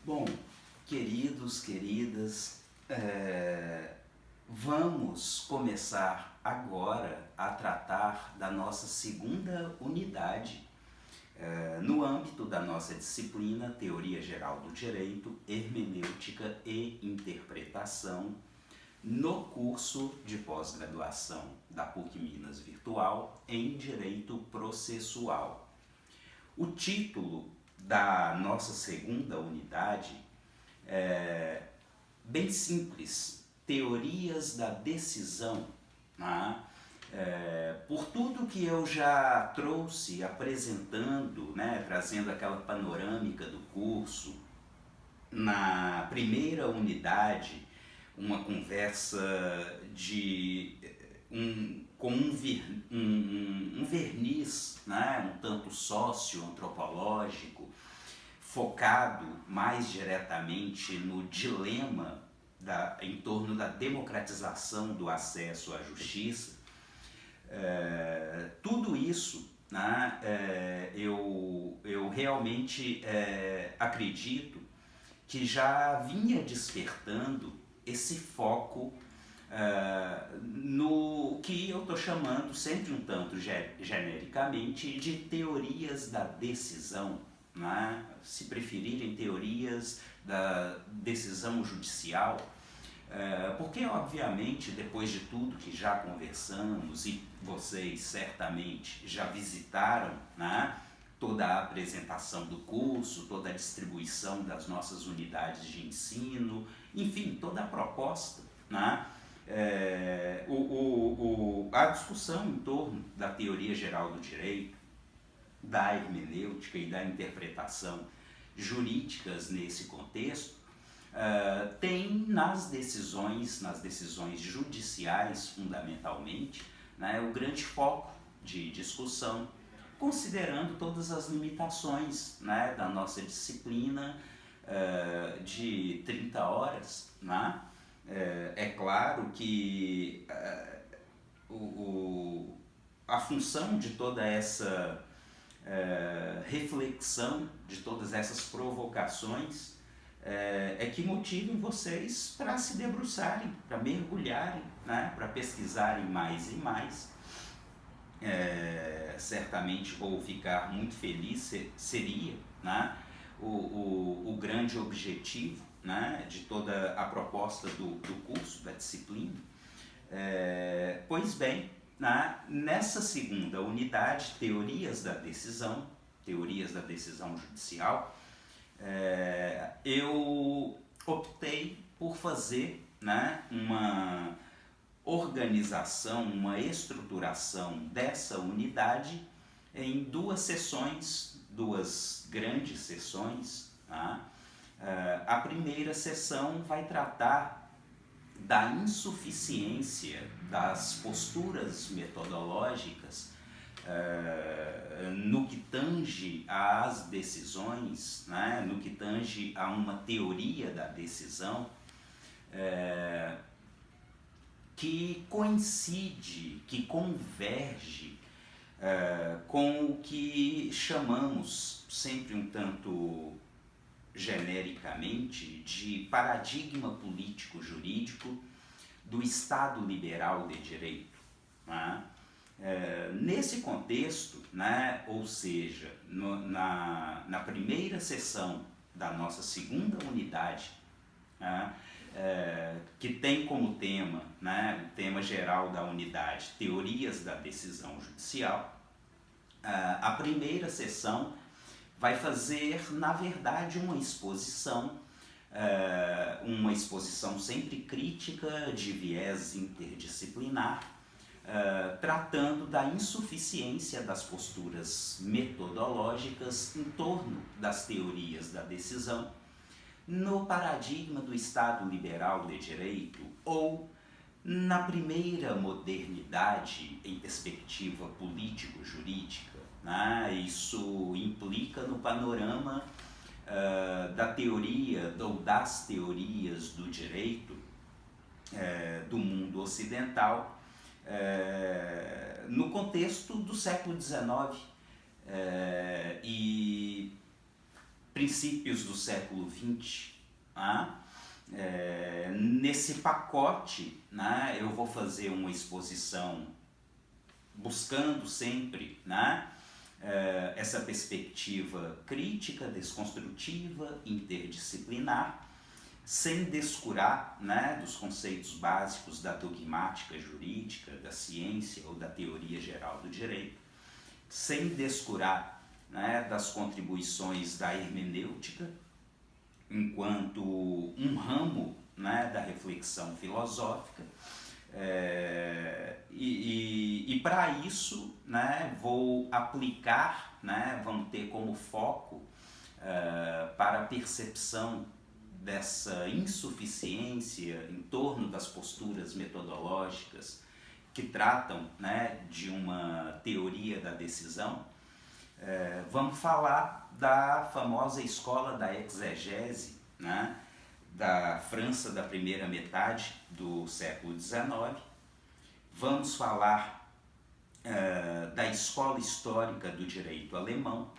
Bom, queridos, queridas, vamos começar agora a tratar da nossa segunda unidade no âmbito da nossa disciplina Teoria Geral do Direito, Hermenêutica e Interpretação, no curso de pós-graduação da PUC Minas Virtual em Direito Processual. O título da nossa segunda unidade é bem simples: Teorias da Decisão. Né? Por tudo que eu já trouxe apresentando, né, trazendo aquela panorâmica do curso, na primeira unidade, uma conversa com um verniz, né, um tanto socioantropológico, focado mais diretamente no dilema em torno da democratização do acesso à justiça. Tudo isso, né, eu realmente acredito que já vinha despertando esse foco no que eu estou chamando, sempre um tanto genericamente, de teorias da decisão, né? Se preferirem, teorias da decisão judicial, porque obviamente, depois de tudo que já conversamos, e vocês certamente já visitaram, né, toda a apresentação do curso, toda a distribuição das nossas unidades de ensino, enfim, toda a proposta, né? A discussão em torno da teoria geral do direito, da hermenêutica e da interpretação jurídicas nesse contexto, tem nas decisões judiciais, fundamentalmente, né, o grande foco de discussão, considerando todas as limitações, né, da nossa disciplina de 30 horas. Né? É claro que a função de toda essa reflexão, de todas essas provocações, é que motivem vocês para se debruçarem, para mergulharem, né, para pesquisarem mais e mais. Certamente vou ficar muito feliz, seria, né, o grande objetivo, né, de toda a proposta do curso, da disciplina. Pois bem, né, nessa segunda unidade, teorias da decisão judicial, eu optei por fazer, né, uma organização, uma estruturação dessa unidade em duas sessões, duas grandes sessões. Tá? A primeira sessão vai tratar da insuficiência das posturas metodológicas no que tange às decisões, né, no que tange a uma teoria da decisão que coincide, que converge com o que chamamos, sempre um tanto genericamente, de paradigma político-jurídico do Estado liberal de direito. Né? Nesse contexto, né, ou seja, na primeira sessão da nossa segunda unidade, né, que tem como tema, né, o tema geral da unidade, teorias da decisão judicial, a primeira sessão vai fazer, na verdade, uma exposição sempre crítica, de viés interdisciplinar, tratando da insuficiência das posturas metodológicas em torno das teorias da decisão no paradigma do Estado liberal de direito, ou na primeira modernidade em perspectiva político-jurídica. Né? Isso implica no panorama da teoria ou das teorias do direito do mundo ocidental no contexto do século XIX e princípios do século XX. Né? Nesse pacote, né, eu vou fazer uma exposição buscando sempre, né, essa perspectiva crítica, desconstrutiva, interdisciplinar, sem descurar, né, dos conceitos básicos da dogmática jurídica, da ciência ou da teoria geral do direito, sem descurar, né, das contribuições da hermenêutica, enquanto um ramo, né, da reflexão filosófica, e para isso, né, vou aplicar, né, vamos ter como foco para a percepção dessa insuficiência em torno das posturas metodológicas que tratam, né, de uma teoria da decisão. Vamos falar da famosa escola da exegese, né, da França da primeira metade do século XIX. Vamos falar da escola histórica do direito alemão.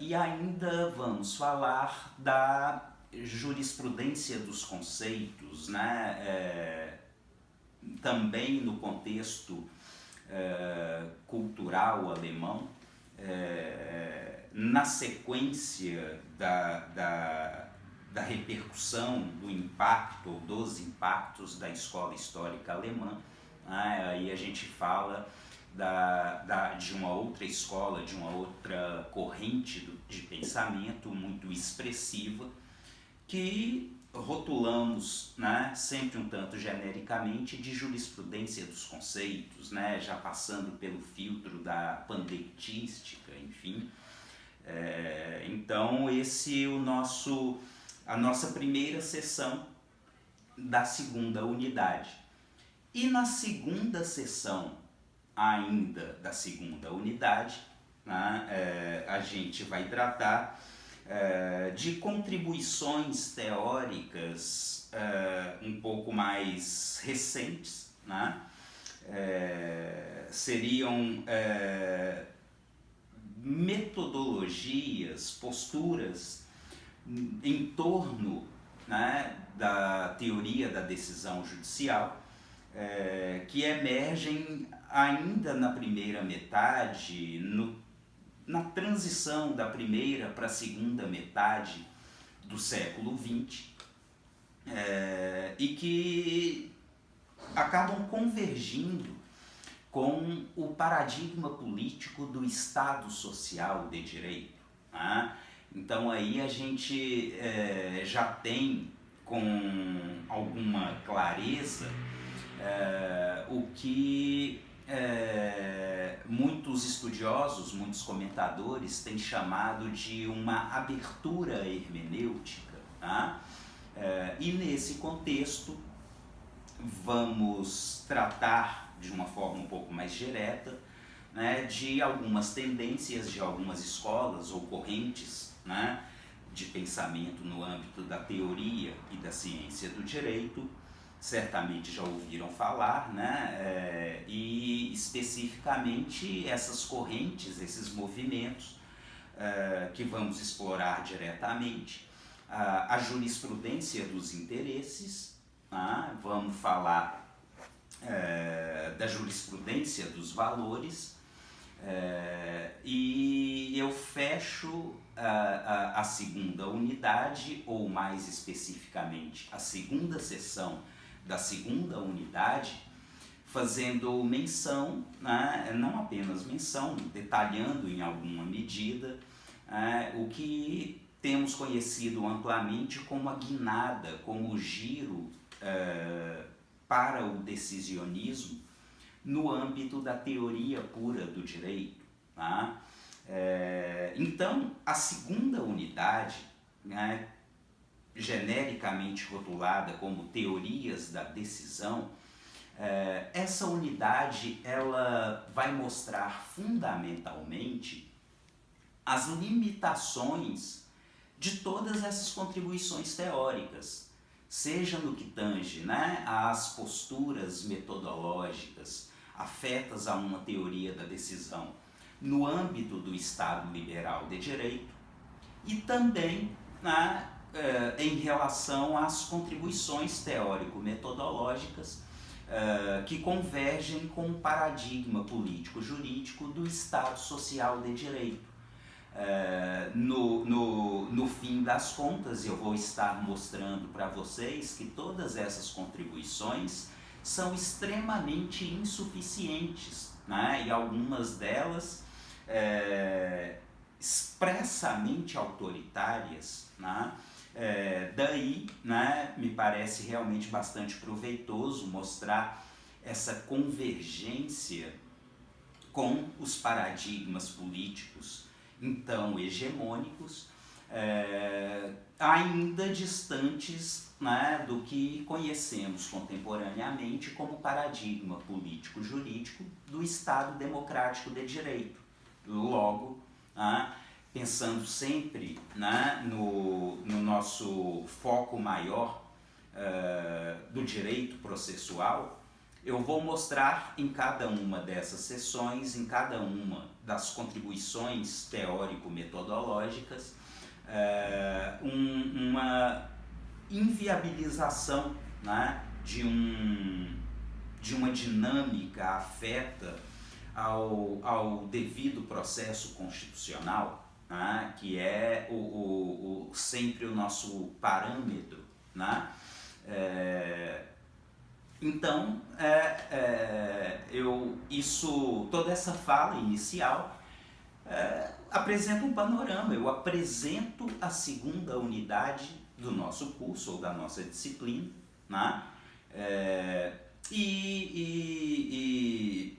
E ainda vamos falar da jurisprudência dos conceitos, né, também no contexto cultural alemão, na sequência da repercussão, do impacto ou dos impactos da escola histórica alemã. Aí a gente fala de uma outra escola, de uma outra corrente de pensamento muito expressiva, que rotulamos, né, sempre um tanto genericamente, de jurisprudência dos conceitos, né, já passando pelo filtro da pandectística, enfim. Então esse é a nossa primeira sessão da segunda unidade. E na segunda sessão ainda da segunda unidade, né, a gente vai tratar de contribuições teóricas um pouco mais recentes, né? Seriam metodologias, posturas em torno, né, da teoria da decisão judicial, que emergem ainda na primeira metade, na transição da primeira para a segunda metade do século XX, e que acabam convergindo com o paradigma político do Estado Social de Direito. Né? Então aí a gente já tem com alguma clareza o que muitos estudiosos, muitos comentadores têm chamado de uma abertura hermenêutica. Tá? E nesse contexto vamos tratar de uma forma um pouco mais direta, né, de algumas tendências de algumas escolas ou correntes, né, de pensamento no âmbito da teoria e da ciência do direito. Certamente já ouviram falar, né, e especificamente essas correntes, esses movimentos que vamos explorar diretamente. A jurisprudência dos interesses, vamos falar da jurisprudência dos valores, e eu fecho a segunda unidade, ou mais especificamente a segunda sessão da segunda unidade, fazendo menção, né, não apenas menção, detalhando em alguma medida o que temos conhecido amplamente como a guinada, como o giro para o decisionismo no âmbito da teoria pura do direito. Tá? Então, a segunda unidade, né, genericamente rotulada como teorias da decisão, essa unidade ela vai mostrar fundamentalmente as limitações de todas essas contribuições teóricas, seja no que tange, né, às posturas metodológicas afetas a uma teoria da decisão no âmbito do Estado liberal de direito, e também, né, em relação às contribuições teórico-metodológicas que convergem com o paradigma político-jurídico do Estado Social de Direito. No fim das contas, eu vou estar mostrando para vocês que todas essas contribuições são extremamente insuficientes, né? E algumas delas expressamente autoritárias, né? Daí, né, me parece realmente bastante proveitoso mostrar essa convergência com os paradigmas políticos então hegemônicos, ainda distantes, né, do que conhecemos contemporaneamente como paradigma político-jurídico do Estado Democrático de Direito. Logo, pensando sempre, né, no nosso foco maior do direito processual, eu vou mostrar em cada uma dessas sessões, em cada uma das contribuições teórico-metodológicas, uma inviabilização, né, de uma dinâmica afeta ao devido processo constitucional, né, que é sempre o nosso parâmetro, né? Então, toda essa fala inicial apresenta um panorama, eu apresento a segunda unidade do nosso curso ou da nossa disciplina, né? E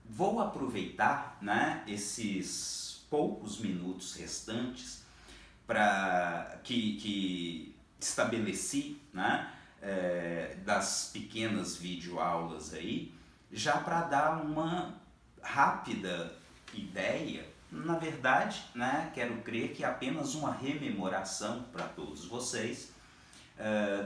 vou aproveitar, né, esses poucos minutos restantes que estabeleci, né, das pequenas videoaulas aí, já para dar uma rápida ideia. Na verdade, né, quero crer que é apenas uma rememoração para todos vocês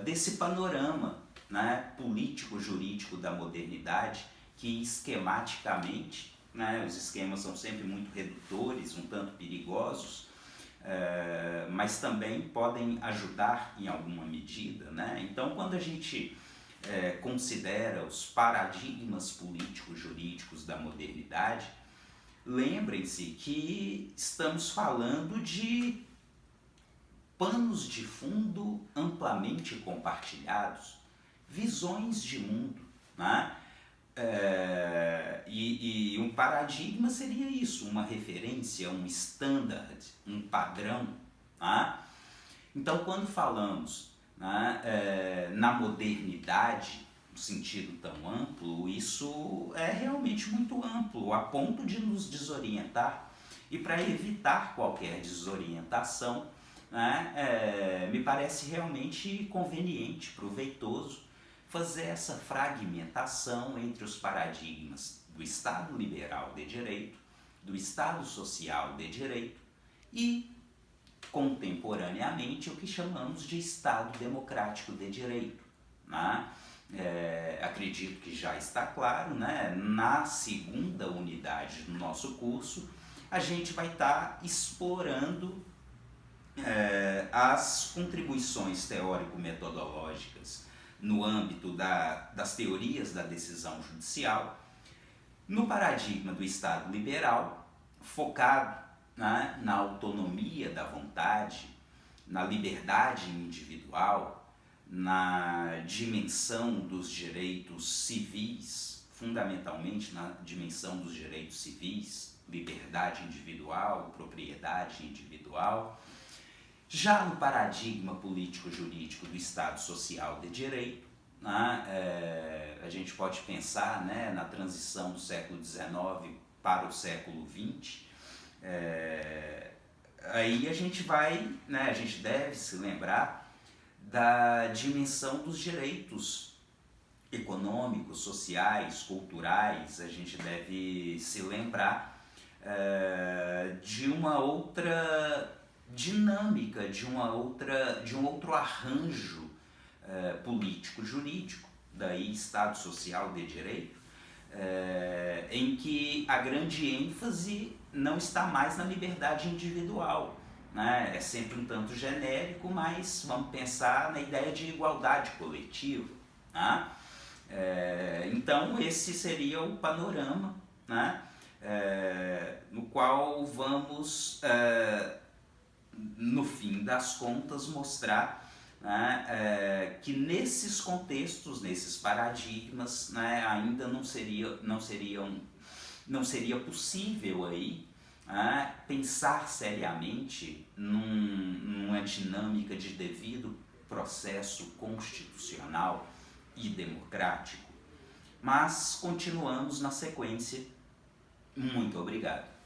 desse panorama, né, político-jurídico da modernidade, que esquematicamente, né, os esquemas são sempre muito redutores, um tanto perigosos, mas também podem ajudar em alguma medida, né? Então, quando a gente considera os paradigmas político-jurídicos da modernidade, lembrem-se que estamos falando de panos de fundo amplamente compartilhados, visões de mundo, né? E um paradigma seria isso, uma referência, um standard, um padrão. Tá? Então, quando falamos, né, na modernidade, no sentido tão amplo, isso é realmente muito amplo, a ponto de nos desorientar. E para evitar qualquer desorientação, né, me parece realmente conveniente, proveitoso, fazer essa fragmentação entre os paradigmas do Estado liberal de direito, do Estado social de direito e, contemporaneamente, o que chamamos de Estado democrático de direito. Né? Acredito que já está claro, né? Na segunda unidade do nosso curso, a gente vai estar explorando as contribuições teórico-metodológicas no âmbito das teorias da decisão judicial, no paradigma do Estado liberal, focado, né, na autonomia da vontade, na liberdade individual, na dimensão dos direitos civis, fundamentalmente na dimensão dos direitos civis, liberdade individual, propriedade individual. Já no paradigma político-jurídico do Estado Social de Direito, né, a gente pode pensar, né, na transição do século XIX para o século XX, aí a gente a gente deve se lembrar da dimensão dos direitos econômicos, sociais, culturais, a gente deve se lembrar de uma outra dinâmica, de um outro arranjo político-jurídico, daí Estado Social de Direito, em que a grande ênfase não está mais na liberdade individual, né? É sempre um tanto genérico, mas vamos pensar na ideia de igualdade coletiva. Né? Então esse seria o panorama, né? No qual vamos, no fim das contas, mostrar, né, que nesses contextos, nesses paradigmas, né, ainda não seria possível aí, pensar seriamente numa dinâmica de devido processo constitucional e democrático. Mas continuamos na sequência. Muito obrigado.